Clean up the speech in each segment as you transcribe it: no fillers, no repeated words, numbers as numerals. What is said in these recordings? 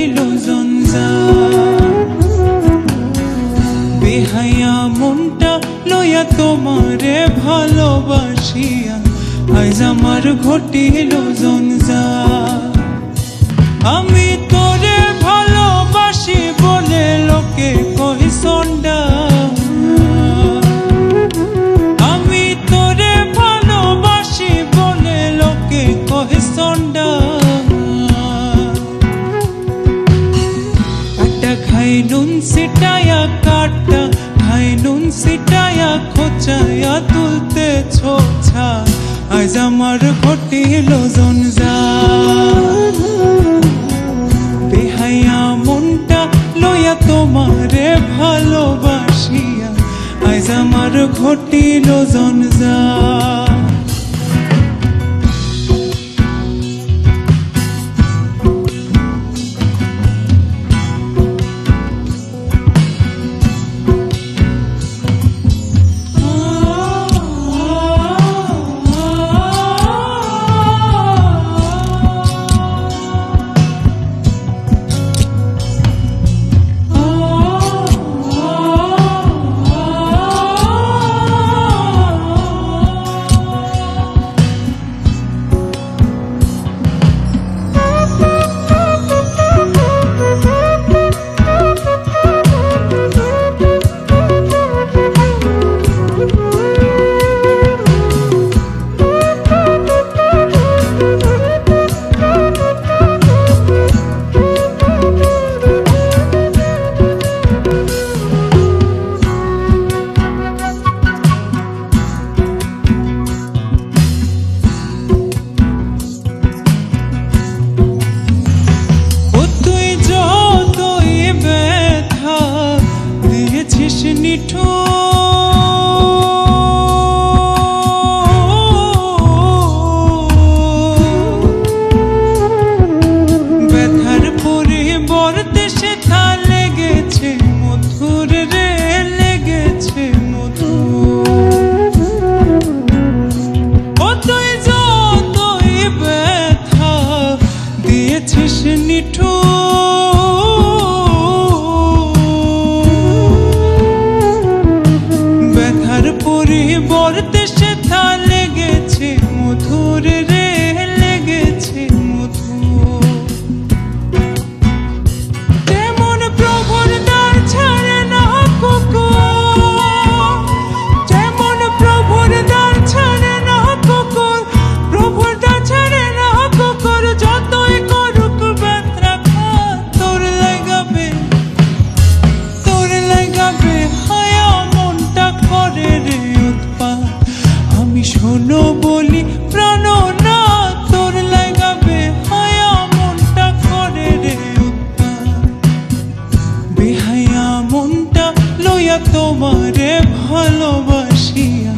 ঘটিল জঞ্জাল। বেহায়া মনটা লইয়া তোমারে ভালোবাসিয়া আজ আমার ঘটিল জঞ্জাল। আমি তোরে ভালোবাসি বলে লোকে কই সন্ডা, আমি তোরে ভালোবাসি বলে লোকে কই সন্ডা। কাটা খাই নুন সিটায়া, কাটা খাই নুন সিটায়া, খোঁচায়া তুলতে ছোছা আজ আমার ঘটিল জঞ্জাল। বেহায়া মনটা লইয়া তোমারে ভালোবাসিয়া আজ আমার ঘটিল জঞ্জাল। ব্যথার পরিবর্তে সেথা লেগেছে মধুর রে, লেগেছে মধুর। ও তুই যতই ব্যথা দিয়েছিস নিঠুর, ব্যথার পরিবর্তে সেথা লেগেছে মধুর রে, লেগেছে মধুর। যেমন প্রভুর দ্বার ছাড়ে না কুকুর, যেমন প্রভুর দ্বার ছাড়ে না কুকুর, প্রভুর দ্বার ছাড়ে না কুকুর, যতই করুক ব্যথা তোর লাগাবে, তোর লাগাবে হায়া মনটা করে রে উৎপাত। আমি শোনো বলি প্রাণ না, তোর লাগাবে হায়া মনটা করে রে উৎপাত। বেহায়া মনটা লইয়া তোমারে ভালোবাসিয়া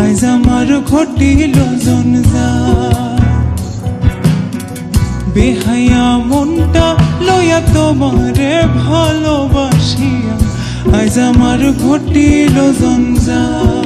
আজ আমার ঘটিল জঞ্জাল। বেহায়া মনটা লইয়া তোমারে ভালোবাসিয়া আজ আমার ঘটিল জঞ্জাল।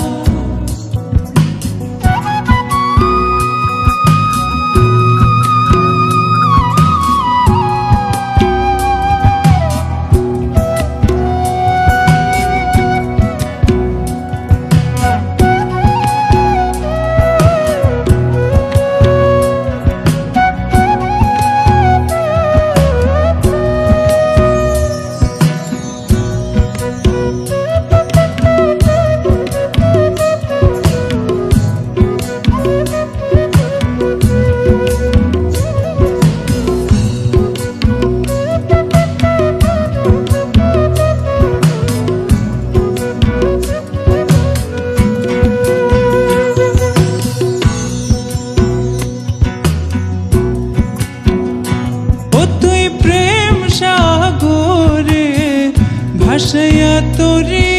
ভাসাইয়া তোরে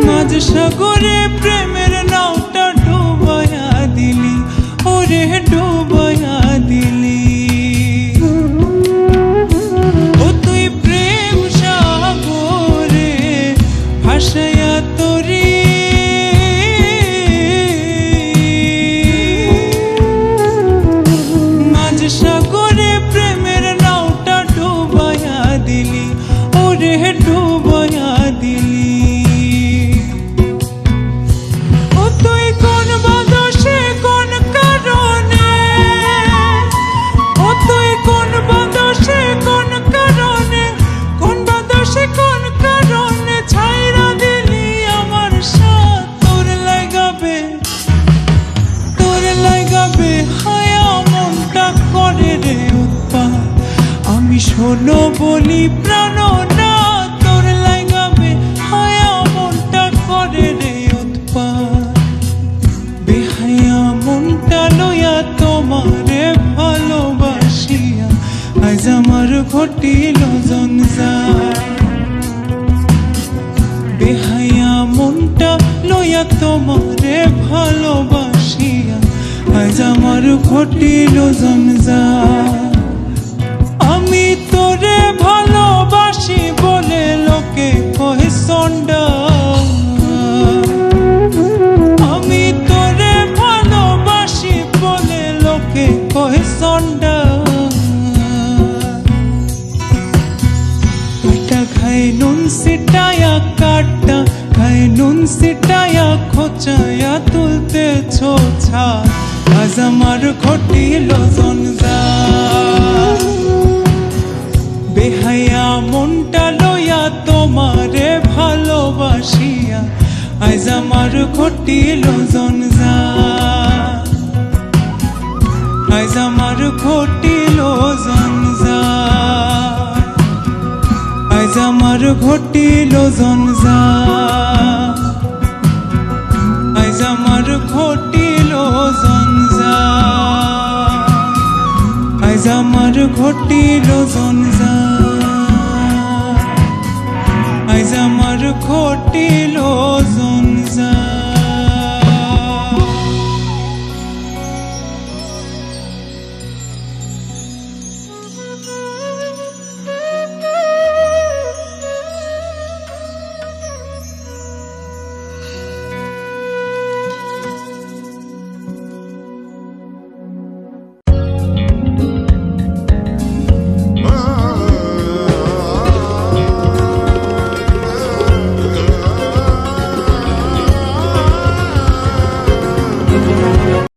মাঝ সাগরে প্রেমের নাওটা ডুবাইয়া দিলি, ওরে ডুবাইয়া দিলি। ও তুই প্রেম সাগরে ভাসাইয়া তোরে শোনো বলি প্রাণ না তোর লাগাবে হায়া মনটা করে রে উৎপাত বেহায়া মনটা লইয়া তোমারে ভালোবাসিয়া আজ আমার ঘটিল জঞ্জাল বেহায়া মনটা লইয়া তোমারে ভালোবাসিয়া আজ আমার ঘটিল জঞ্জাল আমি তোরে ভালোবাসি বলে লোকে কহে সন্ডা আমি তোরে ভালোবাসি বলে লোকে কহে সন্ডা কাটা খায় নুন সিটায়া কাটা খায় নুন সিটায়া খোঁচায়া তুলতে ছোছা আজ আমার ঘটিল জঞ্জাল বেহায়া মনটা লইয়া তোমারে ভালোবাসিয়া আজ আমার ঘটিল জঞ্জাল আজ আমার ঘটিল জঞ্জাল আজ আমার ঘটিল জঞ্জাল আজ আমার ঘটিল জঞ্জাল আজ আমার ঘটিল জঞ্জাল আজ আমার ঘটিল জঞ্জাল।